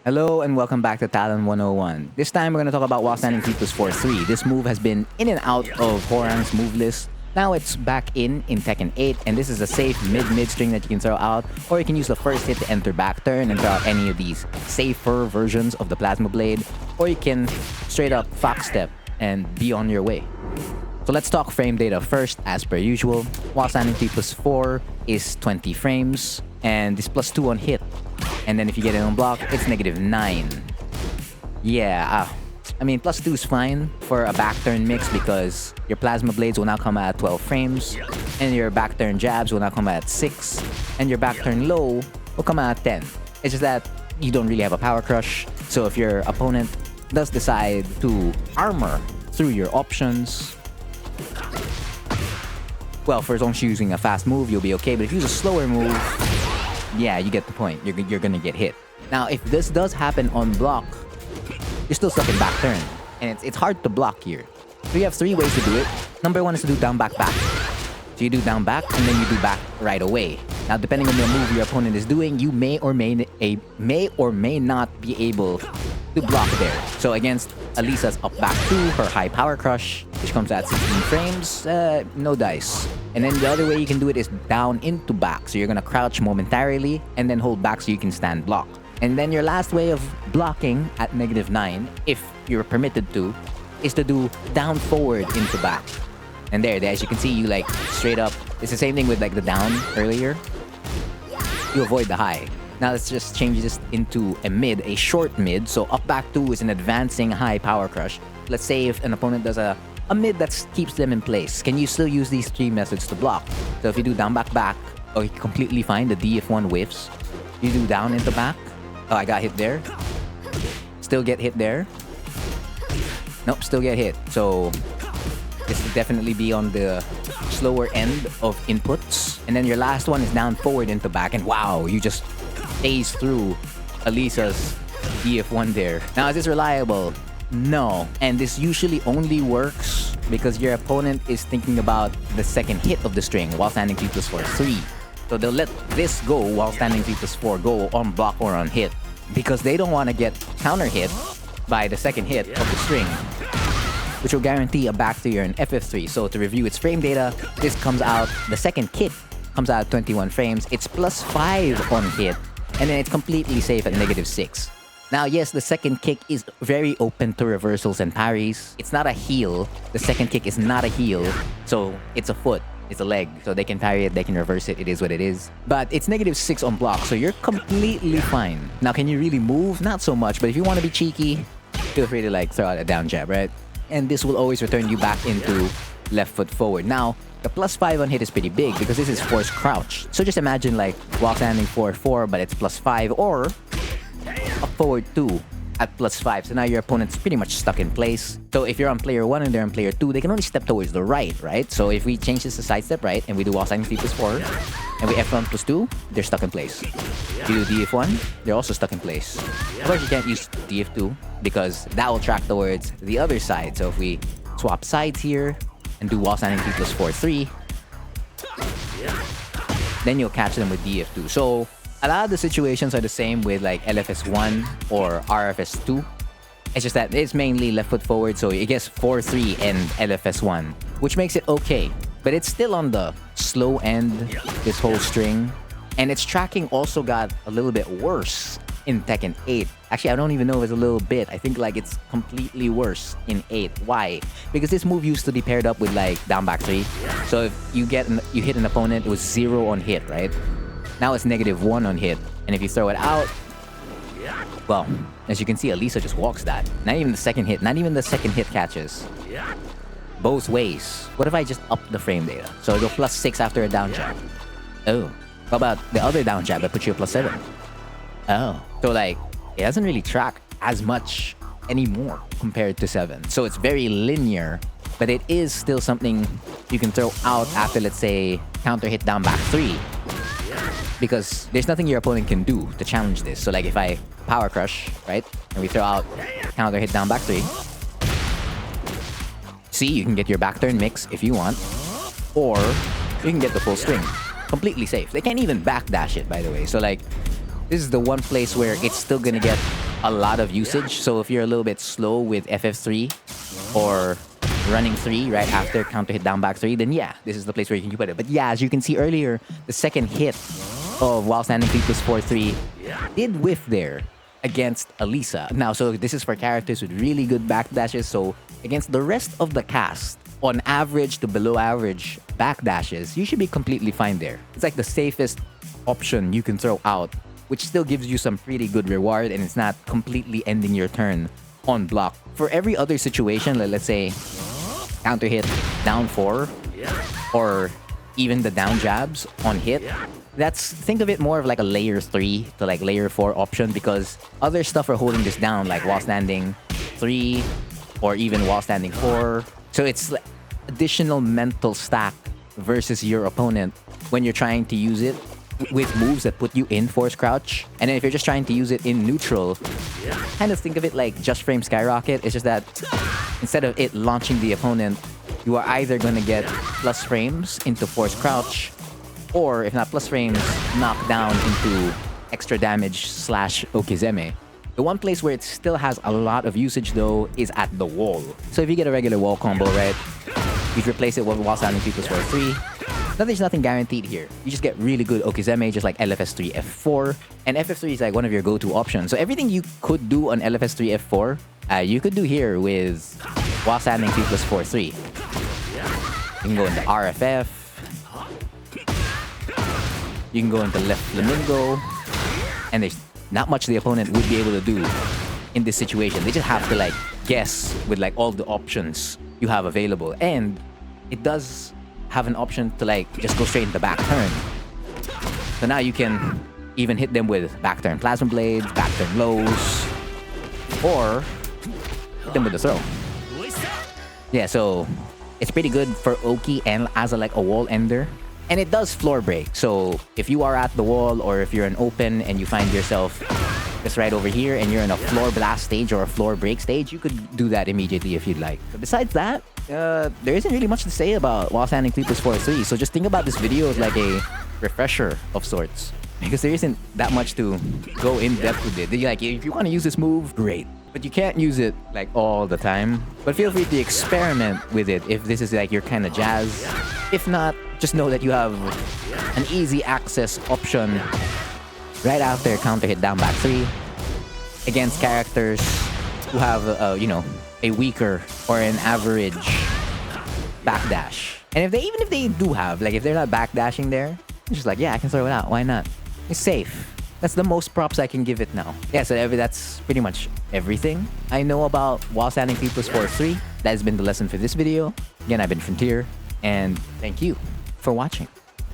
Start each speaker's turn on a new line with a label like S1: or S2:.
S1: Hello and welcome back to Talon 101. This time we're going to talk about while standing 3+4-3. This move has been in and out of Hwoarang's move list. Now it's back in Tekken 8, and this is a safe mid string that you can throw out, or you can use the first hit to enter back turn and throw out any of these safer versions of the Plasma Blade, or you can straight up Fox Step and be on your way. So let's talk frame data first, as per usual. While standing 3+4 is 20 frames, and this +2 on hit. And then if you get it on block, it's -9. Yeah, I mean, +2 is fine for a back turn mix because your Plasma Blades will now come at 12 frames, and your back turn jabs will now come at 6, and your back turn low will come at 10. It's just that you don't really have a power crush, so if your opponent does decide to armor through your options, well, for as long as you're using a fast move, you'll be okay, but if you use a slower move, yeah, you get the point. You're gonna get hit. Now, if this does happen on block, you're still stuck in back turn, and it's hard to block here. So you have 3 ways to do it. Number 1 is to do down back back. So you do down back, and then you do back right away. Now, depending on the move your opponent is doing, you may or may not be able to block there. So against Alisa's up back 2, her high power crush, which comes at 16 frames, no dice. And then the other way you can do it is down into back. So you're gonna crouch momentarily and then hold back so you can stand block. And then your last way of blocking at -9, if you're permitted to, is to do down forward into back. And there, as you can see, you like straight up. It's the same thing with like the down earlier. You avoid the high. Now let's just change this into a mid, a short mid. So up back 2 is an advancing high power crush. Let's say if an opponent does a mid that keeps them in place, can you still use these 3 methods to block? So if you do down back back, oh, you completely fine, the DF1 whiffs. You do down into back. Oh, I got hit there. Still get hit there. Nope, still get hit. So this will definitely be on the slower end of inputs. And then your last one is down forward into back. And wow, you just phase through Alisa's DF1 there. Now, is this reliable? No. And this usually only works because your opponent is thinking about the second hit of the string while standing 3+4-3. So they'll let this go while standing 3+4 go on block or on hit because they don't want to get counter hit by the second hit of the string, which will guarantee a back 3 or an FF3. So to review its frame data, this comes out, the second kick comes out at 21 frames. It's +5 on hit, and then it's completely safe at -6. Now, yes, the second kick is very open to reversals and parries. It's not a heel. The second kick is not a heel, so it's a foot. It's a leg, so they can parry it, they can reverse it, it is what it is. But it's -6 on block, so you're completely fine. Now, can you really move? Not so much, but if you want to be cheeky, feel free to like throw out a down jab, right? And this will always return you back into left foot forward. Now, the +5 on hit is pretty big because this is forced crouch. So just imagine like while standing 4-4, but it's +5, or up forward 2 at +5. So now your opponent's pretty much stuck in place. So if you're on player 1 and they're on player 2, they can only step towards the right, right? So if we change this to sidestep right and we do while standing 3+4 and we F1+2, they're stuck in place. If you do DF1, they're also stuck in place. Of course, you can't use DF2 because that will track towards the other side. So if we swap sides here and do while standing 3+4-3, then you'll catch them with DF2. So a lot of the situations are the same with like LFS1 or RFS2. It's just that it's mainly left foot forward, so it gets 4-3 and LFS1, which makes it okay. But it's still on the slow end, this whole string. And its tracking also got a little bit worse in Tekken 8. Actually, I don't even know if it's a little bit. I think like it's completely worse in 8. Why? Because this move used to be paired up with like down back 3. So if you hit an opponent, it was 0 on hit, right? Now it's -1 on hit, and if you throw it out, well, as you can see, Alisa just walks that. Not even the second hit catches. Both ways. What if I just up the frame data? So I go +6 after a down jab. Oh, how about the other down jab that puts you at +7? Oh, so like, it doesn't really track as much anymore compared to 7. So it's very linear, but it is still something you can throw out after, let's say, counter hit down back 3. Because there's nothing your opponent can do to challenge this. So like if I power crush, right? And we throw out counter hit down back 3. See, you can get your back turn mix if you want. Or you can get the full string. Completely safe. They can't even backdash it, by the way. So like, this is the one place where it's still gonna get a lot of usage. So if you're a little bit slow with FF3 or running 3 right after counter hit down back 3, then yeah, this is the place where you can put it. But yeah, as you can see earlier, the second hit of while standing 3+4-3 did whiff there against Elisa. Now, so this is for characters with really good backdashes. So against the rest of the cast, on average to below average backdashes, you should be completely fine there. It's like the safest option you can throw out, which still gives you some pretty good reward, and it's not completely ending your turn on block. For every other situation, let's say counter hit down 4 or even the down jabs on hit, think of it more of like a layer 3 to like layer 4 option, because other stuff are holding this down, like while standing 3 or even while standing 4. So it's like additional mental stack versus your opponent when you're trying to use it with moves that put you in force crouch. And then if you're just trying to use it in neutral, kind of think of it like just frame skyrocket. It's just that instead of it launching the opponent, you are either going to get plus frames into force crouch, or if not plus frames, knock down into extra damage / okizeme. The one place where it still has a lot of usage though is at the wall. So if you get a regular wall combo, right, you replace it with while standing 3+4-3. Now there's nothing guaranteed here. You just get really good okizeme, just like LFS3 F4. And FF3 is like one of your go-to options. So everything you could do on LFS3 F4, you could do here with while standing 3+4-3. You can go into RFF. You can go into left flamingo. And there's not much the opponent would be able to do in this situation. They just have to like guess with like all the options you have available. And it does have an option to like just go straight into back turn. So now you can even hit them with back turn plasma blades, back turn lows, or hit them with the throw. Yeah, so it's pretty good for Oki and as a wall ender. And it does floor break. So if you are at the wall, or if you're in open and you find yourself just right over here and you're in a floor blast stage or a floor break stage, you could do that immediately if you'd like. But besides that, there isn't really much to say about while standing 3+4-3. So just think about this video as like a refresher of sorts, because there isn't that much to go in depth with it. Like, if you want to use this move, great, but you can't use it like all the time. But feel free to experiment with it if this is like your kind of jazz. If not, just know that you have an easy access option right after counter hit down back 3 against characters who have, you know, a weaker or an average backdash. And even if they do have, like, if they're not backdashing there, it's just like, yeah, I can throw it out. Why not? It's safe. That's the most props I can give it now. Yeah, so that's pretty much everything I know about while standing 3+4-3. That has been the lesson for this video. Again, I've been Frontier, and thank you for watching.